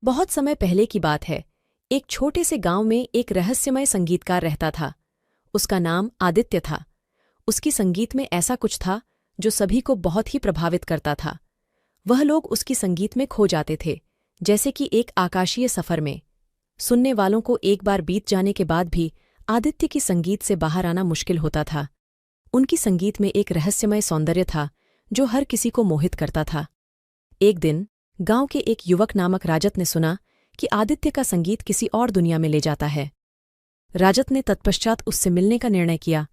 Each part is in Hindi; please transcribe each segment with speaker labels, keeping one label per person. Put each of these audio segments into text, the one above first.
Speaker 1: बहुत समय पहले की बात है। एक छोटे से गांव में एक रहस्यमय संगीतकार रहता था। उसका नाम आदित्य था। उसकी संगीत में ऐसा कुछ था जो सभी को बहुत ही प्रभावित करता था। वह लोग उसकी संगीत में खो जाते थे, जैसे कि एक आकाशीय सफर में। सुनने वालों को एक बार बीत जाने के बाद भी आदित्य की संगीत से बाहर आना मुश्किल होता था। उनकी संगीत में एक रहस्यमय सौंदर्य था जो हर किसी को मोहित करता था। एक दिन गांव के एक युवक नामक राजत ने सुना कि आदित्य का संगीत किसी और दुनिया में ले जाता है। राजत ने तत्पश्चात उससे मिलने का निर्णय किया।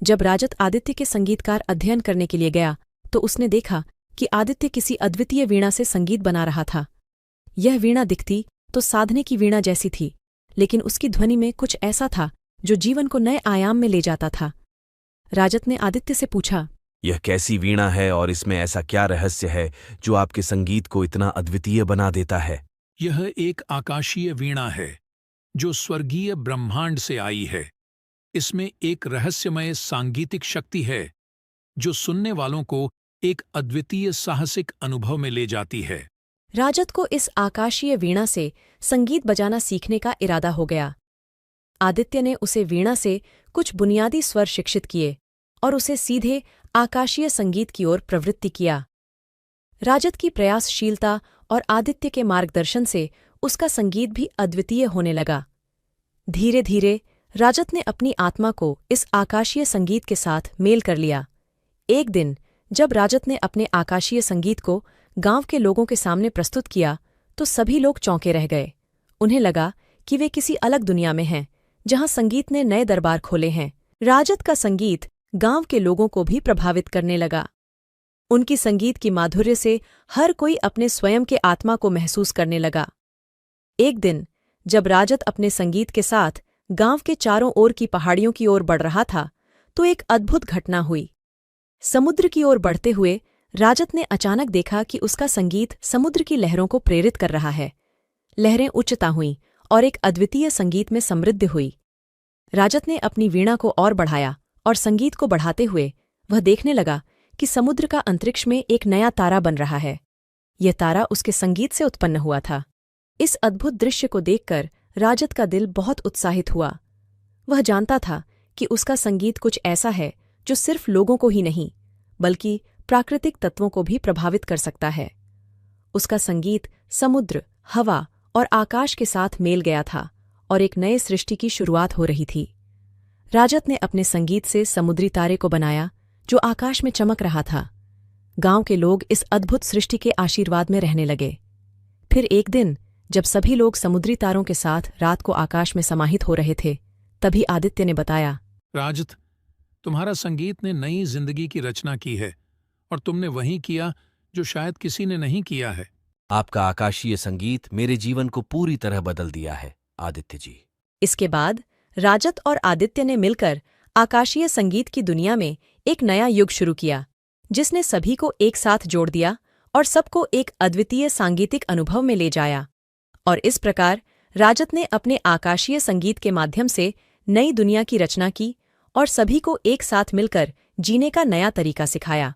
Speaker 1: जब राजत आदित्य के संगीतकार अध्ययन करने के लिए गया तो उसने देखा कि आदित्य किसी अद्वितीय वीणा से संगीत बना रहा था। यह वीणा दिखती तो साधने की वीणा जैसी थी, लेकिन उसकी ध्वनि में कुछ ऐसा था जो जीवन को नए आयाम में ले जाता था। राजत ने आदित्य से पूछा,
Speaker 2: यह कैसी वीणा है और इसमें ऐसा क्या रहस्य है जो आपके संगीत को इतना अद्वितीय बना देता है?
Speaker 3: यह एक आकाशीय वीणा है जो स्वर्गीय ब्रह्मांड से आई है। इसमें एक रहस्यमय सांगीतिक शक्ति है जो सुनने वालों को एक अद्वितीय साहसिक अनुभव में ले जाती है।
Speaker 1: राजत को इस आकाशीय वीणा से संगीत बजाना सीखने का इरादा हो गया। आदित्य ने उसे वीणा से कुछ बुनियादी स्वर शिक्षित किए और उसे सीधे आकाशीय संगीत की ओर प्रवृत्ति किया। राजत की प्रयासशीलता और आदित्य के मार्गदर्शन से उसका संगीत भी अद्वितीय होने लगा। धीरे धीरे राजत ने अपनी आत्मा को इस आकाशीय संगीत के साथ मेल कर लिया। एक दिन जब राजत ने अपने आकाशीय संगीत को गांव के लोगों के सामने प्रस्तुत किया तो सभी लोग चौंके रह गए। उन्हें लगा कि वे किसी अलग दुनिया में हैं, जहां संगीत ने नए दरबार खोले हैं। राजत का संगीत गांव के लोगों को भी प्रभावित करने लगा। उनकी संगीत की माधुर्य से हर कोई अपने स्वयं के आत्मा को महसूस करने लगा। एक दिन जब राजत अपने संगीत के साथ गांव के चारों ओर की पहाड़ियों की ओर बढ़ रहा था तो एक अद्भुत घटना हुई। समुद्र की ओर बढ़ते हुए राजत ने अचानक देखा कि उसका संगीत समुद्र की लहरों को प्रेरित कर रहा है। लहरें उच्चता हुईं और एक अद्वितीय संगीत में समृद्ध हुई। राजत ने अपनी वीणा को और बढ़ाया और संगीत को बढ़ाते हुए वह देखने लगा कि समुद्र का अंतरिक्ष में एक नया तारा बन रहा है। यह तारा उसके संगीत से उत्पन्न हुआ था। इस अद्भुत दृश्य को देखकर राजत का दिल बहुत उत्साहित हुआ। वह जानता था कि उसका संगीत कुछ ऐसा है जो सिर्फ लोगों को ही नहीं बल्कि प्राकृतिक तत्वों को भी प्रभावित कर सकता है। उसका संगीत समुद्र, हवा और आकाश के साथ मेल गया था और एक नए सृष्टि की शुरुआत हो रही थी। राजत ने अपने संगीत से समुद्री तारे को बनाया जो आकाश में चमक रहा था। गांव के लोग इस अद्भुत सृष्टि के आशीर्वाद में रहने लगे। फिर एक दिन जब सभी लोग समुद्री तारों के साथ रात को आकाश में समाहित हो रहे थे, तभी आदित्य ने बताया,
Speaker 3: राजत, तुम्हारा संगीत ने नई जिंदगी की रचना की है और तुमने वही किया जो शायद किसी ने नहीं किया है।
Speaker 2: आपका आकाशीय संगीत मेरे जीवन को पूरी तरह बदल दिया है, आदित्य जी।
Speaker 1: इसके बाद राजत और आदित्य ने मिलकर आकाशीय संगीत की दुनिया में एक नया युग शुरू किया, जिसने सभी को एक साथ जोड़ दिया और सबको एक अद्वितीय सांगीतिक अनुभव में ले जाया। और इस प्रकार राजत ने अपने आकाशीय संगीत के माध्यम से नई दुनिया की रचना की और सभी को एक साथ मिलकर जीने का नया तरीका सिखाया।